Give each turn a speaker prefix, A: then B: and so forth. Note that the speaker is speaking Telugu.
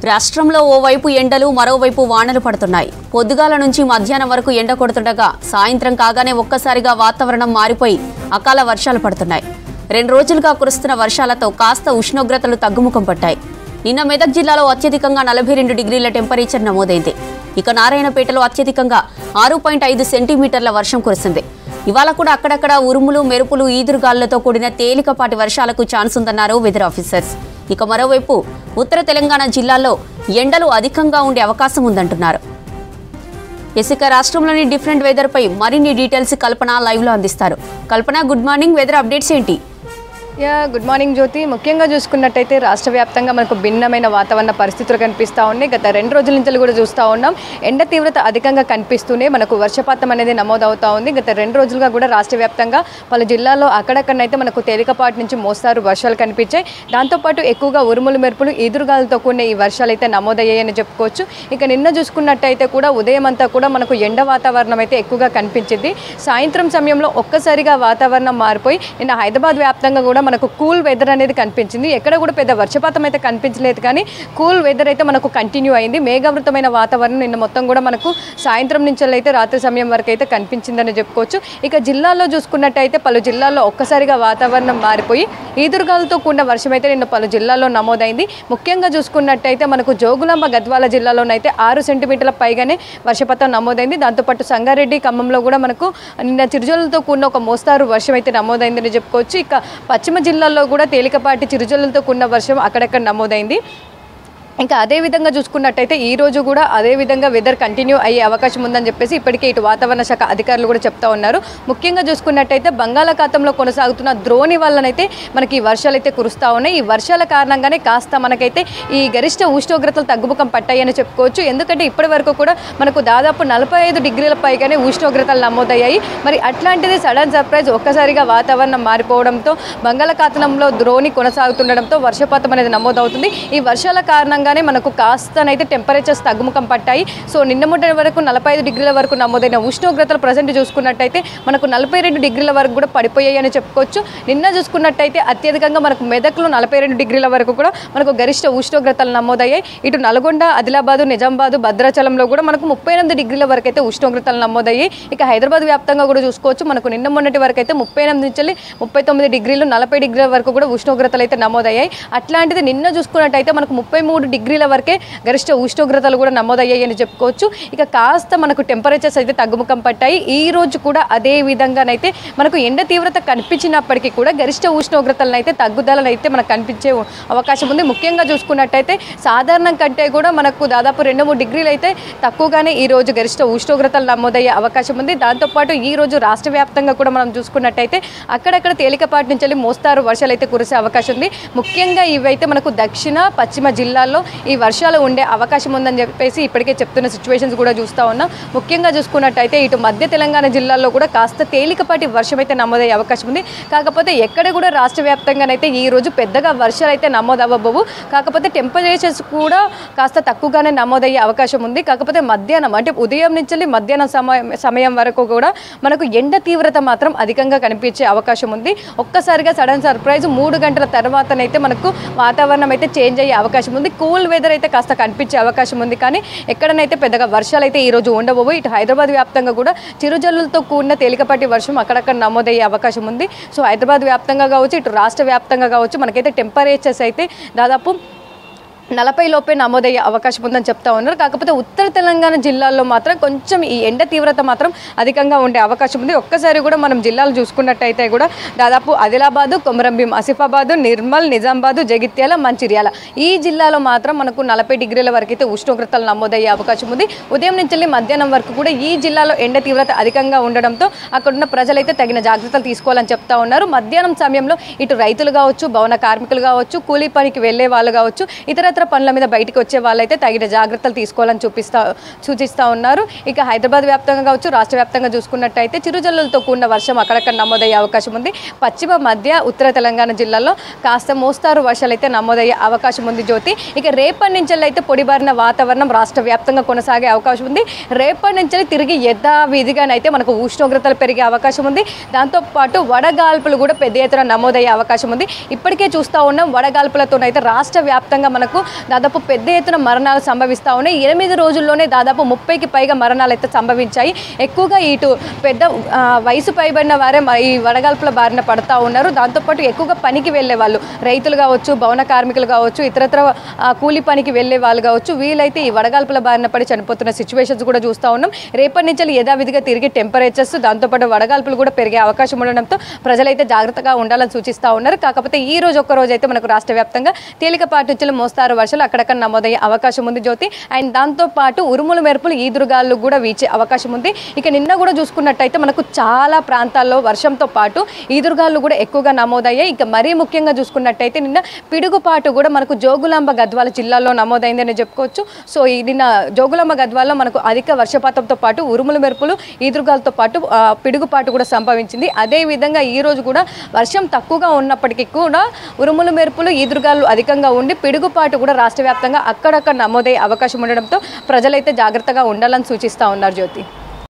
A: రాష్ట్రంలో ఓవైపు ఎండలు మరోవైపు వానలు పడుతున్నాయి. పొద్దుగాల నుంచి మధ్యాహ్నం వరకు ఎండ కొడుతుండగా సాయంత్రం కాగానే ఒక్కసారిగా వాతావరణం మారిపోయి అకాల వర్షాలు పడుతున్నాయి. 2 రోజులుగా కురుస్తున్న వర్షాలతో కాస్త ఉష్ణోగ్రతలు తగ్గుముఖం పట్టాయి. నిన్న మెదక్ జిల్లాలో అత్యధికంగా 42 డిగ్రీల టెంపరేచర్ నమోదైంది. ఇక నారాయణపేటలో అత్యధికంగా 6.5 సెంటీమీటర్ల వర్షం కురిసింది. ఇవాళ కూడా అక్కడక్కడ ఉరుములు మెరుపులు ఈదురుగాలులతో కూడిన తేలికపాటి వర్షాలకు ఛాన్స్ ఉందన్నారు వెదర్ ఆఫీసర్స్. ఇక మరోవైపు ఉత్తర తెలంగాణ జిల్లాల్లో ఎండలు అధికంగా ఉండే అవకాశం ఉందంటున్నారు. ఇక రాష్ట్రంలోని డిఫరెంట్ వెదర్ పై మరిన్ని డీటెయిల్స్ కల్పన లైవ్ లో అందిస్తారు. కల్పన, గుడ్ మార్నింగ్. వెదర్ అప్డేట్స్ ఏంటి?
B: గుడ్ మార్నింగ్ జ్యోతి. ముఖ్యంగా చూసుకున్నట్టయితే రాష్ట్ర వ్యాప్తంగా మనకు భిన్నమైన వాతావరణ పరిస్థితులు కనిపిస్తూ ఉన్నాయి. గత 2 రోజుల నుంచి కూడా చూస్తూ ఉన్నాం. ఎండ తీవ్రత అధికంగా కనిపిస్తూనే మనకు వర్షపాతం అనేది నమోదవుతూ ఉంది. గత 2 రోజులుగా కూడా రాష్ట్ర వ్యాప్తంగా పలు జిల్లాల్లో అక్కడక్కడనైతే మనకు తేలికపాటి నుంచి మోస్తారు వర్షాలు కనిపించాయి. దాంతోపాటు ఎక్కువగా ఉరుములు మెరుపులు ఈదురుగాలతో కూడిన ఈ వర్షాలు అయితే నమోదయ్యాయని చెప్పుకోవచ్చు. ఇక నిన్న చూసుకున్నట్టయితే కూడా ఉదయం అంతా కూడా మనకు ఎండ వాతావరణం అయితే ఎక్కువగా కనిపించింది. సాయంత్రం సమయంలో ఒక్కసారిగా వాతావరణం మారిపోయి నిన్న హైదరాబాద్ వ్యాప్తంగా కూడా మనకు కూల్ వెదర్ అనేది కనిపించింది. ఎక్కడ కూడా పెద్ద వర్షపాతం అయితే కనిపించలేదు, కానీ కూల్ వెదర్ అయితే మనకు కంటిన్యూ అయింది. మేఘావృతమైన వాతావరణం నిన్న మొత్తం కూడా మనకు సాయంత్రం నుంచి అయితే రాత్రి సమయం వరకు అయితే కనిపించిందని చెప్పుకోవచ్చు. ఇక జిల్లాల్లో చూసుకున్నట్టయితే పలు జిల్లాల్లో ఒక్కసారిగా వాతావరణం మారిపోయి ఈదురుగాలతో కూడిన వర్షం అయితే నిన్న పలు జిల్లాల్లో నమోదైంది. ముఖ్యంగా చూసుకున్నట్టయితే మనకు జోగులాంబ గద్వాల జిల్లాలోనైతే 6 సెంటీమీటర్ల పైగానే వర్షపాతం నమోదైంది. దాంతోపాటు సంగారెడ్డి, ఖమ్మంలో కూడా మనకు నిన్న చిరుజల్లుతో కూడిన ఒక మోస్తారు వర్షం అయితే నమోదైందని చెప్పుకోవచ్చు. ఇక పశ్చిమ జిల్లాల్లో కూడా తేలికపాటి చిరుజల్లులతో కూడిన వర్షం అక్కడక్కడ నమోదైంది. ఇంకా అదేవిధంగా చూసుకున్నట్టయితే ఈ రోజు కూడా అదేవిధంగా వెదర్ కంటిన్యూ అయ్యే అవకాశం ఉందని చెప్పేసి ఇప్పటికే ఇటు వాతావరణ శాఖ అధికారులు కూడా చెప్తా ఉన్నారు. ముఖ్యంగా చూసుకున్నట్టయితే బంగాళాఖాతంలో కొనసాగుతున్న ద్రోణి వల్లనైతే మనకి ఈ వర్షాలు అయితే కురుస్తూ ఉన్నాయి. ఈ వర్షాల కారణంగానే కాస్త మనకైతే ఈ గరిష్ట ఉష్ణోగ్రతలు తగ్గుముఖం పట్టాయని చెప్పుకోవచ్చు. ఎందుకంటే ఇప్పటి వరకు కూడా మనకు దాదాపు 45 డిగ్రీల పైగానే ఉష్ణోగ్రతలు నమోదయ్యాయి. మరి అట్లాంటిది సడన్ సర్ప్రైజ్ ఒక్కసారిగా వాతావరణం మారిపోవడంతో బంగాళాఖాతంలో ద్రోణి కొనసాగుతుండడంతో వర్షపాతం అనేది నమోదవుతుంది. ఈ వర్షాల కారణంగా మనకు కాస్తనైతే టెంపరేచర్స్ తగ్గుముఖం పట్టాయి. సో నిన్న మొన్నటి వరకు 45 డిగ్రీల వరకు నమోదైన ఉష్ణోగ్రతలు ప్రజెంట్ చూసుకున్నట్టయితే మనకు 42 డిగ్రీల వరకు కూడా పడిపోయాయి అని చెప్పుకోవచ్చు. నిన్న చూసుకున్నట్టయితే అత్యధికంగా మనకు మెదక్లో 42 డిగ్రీల వరకు కూడా మనకు గరిష్ట ఉష్ణోగ్రతలు నమోదయ్యాయి. ఇటు నల్గొండ, ఆదిలాబాదు, నిజామాబాదు, భద్రాచలంలో కూడా మనకు 38 డిగ్రీల వరకు అయితే ఉష్ణోగ్రతలు నమోదయ్యాయి. ఇక హైదరాబాద్ వ్యాప్తంగా కూడా చూసుకోవచ్చు. మనకు నిన్న మొన్నటి వరకు అయితే 38 నుంచి 39 డిగ్రీలు, 40 డిగ్రీల వరకు కూడా ఉష్ణోగ్రతలు అయితే నమోదయ్యాయి. అట్లాంటిది నిన్న చూసుకున్నట్టయితే మనకు 33 డిగ్రీల వరకే గరిష్ట ఉష్ణోగ్రతలు కూడా నమోదయ్యాయి అని చెప్పుకోవచ్చు. ఇక కాస్త మనకు టెంపరేచర్స్ అయితే తగ్గుముఖం పట్టాయి. ఈ రోజు కూడా అదే విధంగానైతే మనకు ఎండ తీవ్రత కనిపించినప్పటికీ కూడా గరిష్ట ఉష్ణోగ్రతలను అయితే తగ్గుదలను అయితే మనకు కనిపించే అవకాశం ఉంది. ముఖ్యంగా చూసుకున్నట్టయితే సాధారణం కంటే కూడా మనకు దాదాపు 2-3 డిగ్రీలు అయితే తక్కువగానే ఈ రోజు గరిష్ట ఉష్ణోగ్రతలు నమోదయ్యే అవకాశం ఉంది. దాంతోపాటు ఈ రోజు రాష్ట్ర వ్యాప్తంగా కూడా మనం చూసుకున్నట్టయితే అక్కడక్కడ తేలికపాటి నుంచి మోస్తారు వర్షాలు అయితే కురిసే అవకాశం ఉంది. ముఖ్యంగా ఇవైతే మనకు దక్షిణ, పశ్చిమ జిల్లాల్లో ఈ వర్షాలు ఉండే అవకాశం ఉందని చెప్పేసి ఇప్పటికే చెప్తున్న సిచ్యువేషన్స్ కూడా చూస్తూ ఉన్నాం. ముఖ్యంగా చూసుకున్నట్టయితే ఇటు మధ్య తెలంగాణ జిల్లాల్లో కూడా కాస్త తేలికపాటి వర్షం అయితే నమోదయ్యే అవకాశం ఉంది. కాకపోతే ఎక్కడ కూడా రాష్ట్ర వ్యాప్తంగానైతే ఈ రోజు పెద్దగా వర్షాలు అయితే నమోదవ్వబోవు. కాకపోతే టెంపరేచర్స్ కూడా కాస్త తక్కువగానే నమోదయ్యే అవకాశం ఉంది. కాకపోతే మధ్యాహ్నం అంటే ఉదయం నుంచి మధ్యాహ్నం సమయం వరకు కూడా మనకు ఎండ తీవ్రత మాత్రం అధికంగా కనిపించే అవకాశం ఉంది. ఒక్కసారిగా సడన్ సర్ప్రైజ్ 3 గంటల తర్వాతనైతే మనకు వాతావరణం అయితే చేంజ్ అయ్యే అవకాశం ఉంది. కూల్ వెదర్ అయితే కాస్త కనిపించే అవకాశం ఉంది, కానీ ఎక్కడనైతే పెద్దగా వర్షాలు అయితే ఈ రోజు ఉండబోవు. ఇటు హైదరాబాద్ వ్యాప్తంగా కూడా చిరుజల్లులతో కూడిన తేలికపాటి వర్షం అక్కడక్కడ నమోదయ్యే అవకాశం ఉంది. సో హైదరాబాద్ వ్యాప్తంగా కావచ్చు, ఇటు రాష్ట్ర వ్యాప్తంగా కావచ్చు, మనకైతే టెంపరేచర్స్ అయితే దాదాపు 40 లోపే నమోదయ్యే అవకాశం ఉందని చెప్తా ఉన్నారు. కాకపోతే ఉత్తర తెలంగాణ జిల్లాల్లో మాత్రం కొంచెం ఈ ఎండ తీవ్రత మాత్రం అధికంగా ఉండే అవకాశం ఉంది. ఒక్కసారి కూడా మనం జిల్లాలు చూసుకున్నట్టయితే కూడా దాదాపు ఆదిలాబాదు, కొమరంభీం, ఆసిఫాబాదు, నిర్మల్, నిజామాబాదు, జగిత్యాల, మంచిర్యాల ఈ జిల్లాలో మాత్రం మనకు 40 డిగ్రీల వరకు అయితే ఉష్ణోగ్రతలు నమోదయ్యే అవకాశం ఉంది. ఉదయం నుంచి మధ్యాహ్నం వరకు కూడా ఈ జిల్లాలో ఎండ తీవ్రత అధికంగా ఉండడంతో అక్కడున్న ప్రజలైతే తగిన జాగ్రత్తలు తీసుకోవాలని చెప్తా ఉన్నారు. మధ్యాహ్నం సమయంలో ఇటు రైతులు కావచ్చు, భవన కార్మికులు కావచ్చు, కూలీ పనికి వెళ్లే వాళ్ళు కావచ్చు, ఇతరత్ర పనుల మీద బయటికి వచ్చే వాళ్ళైతే తగిన జాగ్రత్తలు తీసుకోవాలని సూచిస్తూ ఉన్నారు. ఇక హైదరాబాద్ వ్యాప్తంగా కావచ్చు, రాష్ట్ర వ్యాప్తంగా చూసుకున్నట్టయితే చిరుజల్లులతో కూడిన వర్షం అక్కడక్కడ నమోదయ్యే అవకాశం ఉంది. పశ్చిమ, మధ్య, ఉత్తర తెలంగాణ జిల్లాల్లో కాస్త మోస్తారు వర్షాలు అయితే నమోదయ్యే అవకాశం ఉంది జ్యోతి. ఇక రేపటి నుంచి అయితే పొడిబారిన వాతావరణం రాష్ట్ర వ్యాప్తంగా కొనసాగే అవకాశం ఉంది. రేపటి నుంచి తిరిగి యథావిధిగానైతే మనకు ఉష్ణోగ్రతలు పెరిగే అవకాశం ఉంది. దాంతోపాటు వడగాల్పులు కూడా పెద్ద ఎత్తున నమోదయ్యే అవకాశం ఉంది. ఇప్పటికే చూస్తూ ఉన్నాం వడగాల్పులతోనైతే రాష్ట్ర వ్యాప్తంగా మనకు దాదాపు పెద్ద ఎత్తున మరణాలు సంభవిస్తూ ఉన్నాయి. 8 రోజుల్లోనే దాదాపు 30కి పైగా మరణాలు అయితే సంభవించాయి. ఎక్కువగా ఇటు పెద్ద వయసు పైబడిన వారే ఈ వడగాల్పుల బారిన పడతా ఉన్నారు. దాంతోపాటు ఎక్కువగా పనికి వెళ్ళే వాళ్ళు, రైతులు కావచ్చు, భవన కార్మికులు కావచ్చు, ఇతరత్ర కూలి పనికి వెళ్ళే వాళ్ళు కావచ్చు, వీళ్ళైతే ఈ వడగాల్పుల బారిన పడి చనిపోతున్న సిచ్యువేషన్స్ కూడా చూస్తూ ఉన్నాం. రేపటి నుంచి యథావిధిగా తిరిగి టెంపరేచర్స్, దాంతోపాటు వడగాల్పులు కూడా పెరిగే అవకాశం ఉండడంతో ప్రజలైతే జాగ్రత్తగా ఉండాలని సూచిస్తూ ఉన్నారు. కాకపోతే ఈ రోజు ఒక్కరోజు అయితే మనకు రాష్ట్ర వ్యాప్తంగా తేలికపాటి నుంచి మోస్తారు వర్షాలు అక్కడక్కడ నమోదయ్యే అవకాశం ఉంది జ్యోతి. అండ్ దాంతోపాటు ఉరుములు మెరుపులు ఈదురుగాలు కూడా వీచే అవకాశం ఉంది. ఇక నిన్న కూడా చూసుకున్నట్టయితే మనకు చాలా ప్రాంతాల్లో వర్షంతో పాటు ఈదురుగాలు కూడా ఎక్కువగా నమోదయ్యాయి. ఇక మరీ ముఖ్యంగా చూసుకున్నట్టయితే నిన్న పిడుగుపాటు కూడా మనకు జోగులాంబ గద్వాల జిల్లాలో నమోదైందని చెప్పుకోవచ్చు. సో ఈ నిన్న జోగులాంబ గద్వాల్లో మనకు అధిక వర్షపాతంతో పాటు ఉరుములు మెరుపులు ఈదురుగాలతో పాటు పిడుగుపాటు కూడా సంభవించింది. అదేవిధంగా ఈ రోజు కూడా వర్షం తక్కువగా ఉన్నప్పటికీ కూడా ఉరుములు మెరుపులు ఈదురుగాలు అధికంగా ఉండి పిడుగుపాటు కూడా రాష్ట్ర వ్యాప్తంగా అక్కడక్కడ నమోదయ్యే అవకాశం ఉండడంతో ప్రజలైతే జాగ్రత్తగా ఉండాలని సూచిస్తూ ఉన్నారు జ్యోతి.